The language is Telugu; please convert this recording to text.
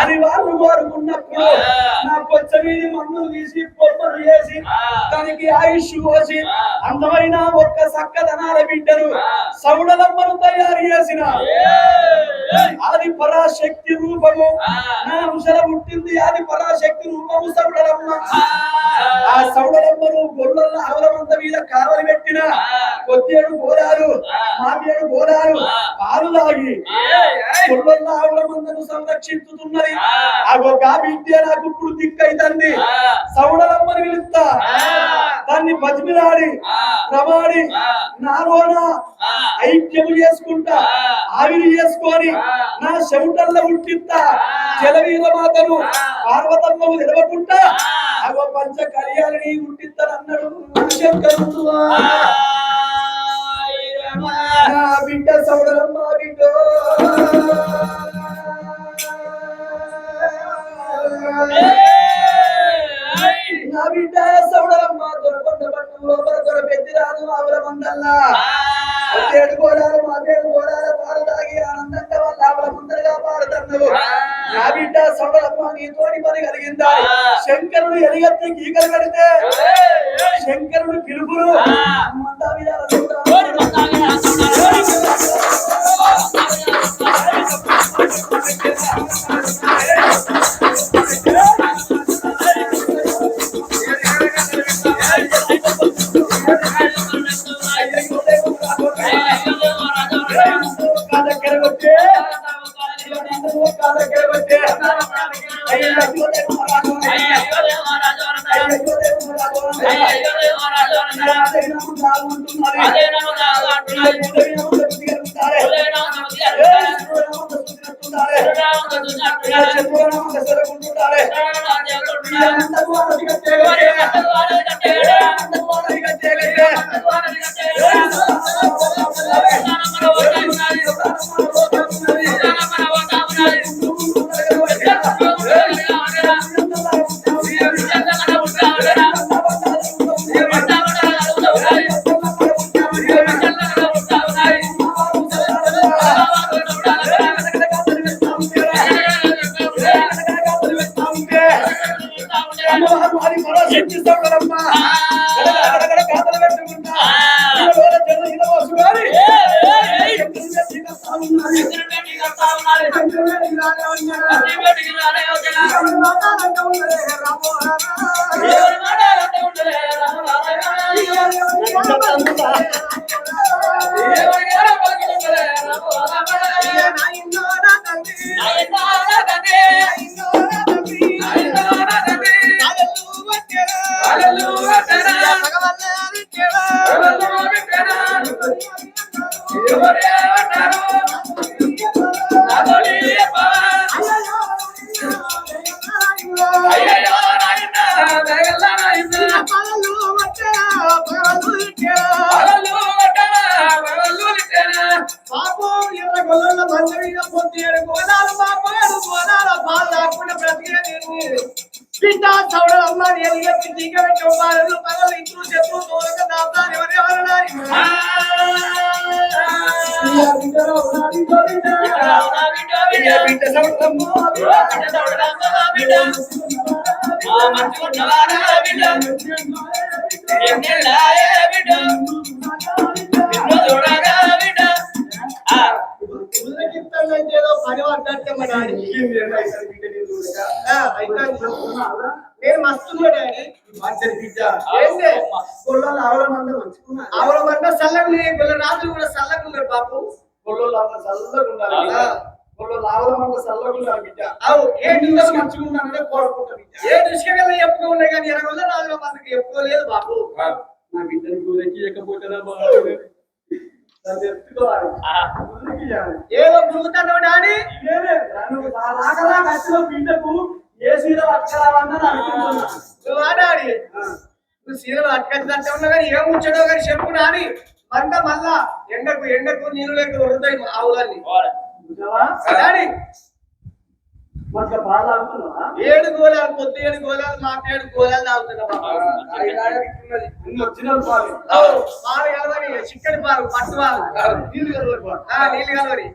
అని వాళ్ళు కోరుకున్నప్పుడు నా కొచ్చమీది మన్నులు తీసి పొమ్మలు చేసి దానికి ఆయుష్ కోసి అందమైన ఒక్క చక్కదనాల బిడ్డను సౌడలమ్మను తయారు చేసిన ఆది పరాశక్తి రూపము నా అంశల పుట్టింది ఆది పరాశక్తి రూపము సౌడలమ్మ ఆ సౌడలమ్మను గొల్లల అవలమంత మీద కావలి పెట్టిన కొద్దేడు గోరాలు మాటేడు గోరాలు పాలు తాగి గొల్లల అవలమందను సంరక్షించుతున్నది ఆ ఒక బిడ్డే నాకు ఇప్పుడు దిక్కైతంది సౌడలమ్మని పిలుస్తా దాన్ని బతిమిలాడి ప్రమాడి నాలోన ఐక్యము చేసుకుంటా ఆవిరి చేసుకొని నా చెవుటల్లో ఉట్టిస్తా జలవీర మాతను పార్వతమ్మకు నిలవకుంటా అగో పంచ కళ్యాణి ఉట్టిస్తానన్నాడు శంకరుడు నా బిడ్డ సౌడలమ్మ బిడ్డ నా బిడ్డ సౌడలమ్మ దొరకొండ పట్టణం లోపల దొరపెత్తి రాదు ఆవుల మందల్లా అదేడు గోడాలు మాదేడు గోడాల పాలు తాగి ఆనందంగా వాళ్ళ ఆవుల ముందరగా పాడుతున్నావు నా బిడ్డ సౌడలమ్మ నీతోని పని కలిగిందా శంకరుడు ఎలిగత్తి గీకలు కడితే శంకరుడు పిలుపులు మందా విధాల నేను మస్తు ఆవుల మంద చల్లగా రాజు కూడా చల్లగా ఉన్నారు బాబు ఏ దృష్టిగా చెప్పుకున్నాయి కానీ 24 మందికి చెప్పుకోలేదు బాబు నా బిడ్డను గురెక్కియకపోతేనా ఏదో గురుగుతాడు డాడీ బిడ్డకు ఏ సీర పట్టుకురావన్నా అనుకుంటున్నా డాడీ నువ్వు సీర పట్టుకొచ్చినట్టే ఉన్నా కానీ ఏం ముచ్చడో కానీ చెప్పు డాడీ మంట మళ్ళా ఎండకు నీళ్ళు లేక వరుతాయి ఆవులన్నీ డాడీ మంచిగా పాలు తాగుతున్నావా 7 గోళాలు పొద్దు 7 గోళాలు మాకు 7 గోళాలు తాగుతున్నా పాలు కలవని చిక్కడి పాలు పట్టు పాలు నీళ్ళు కలవని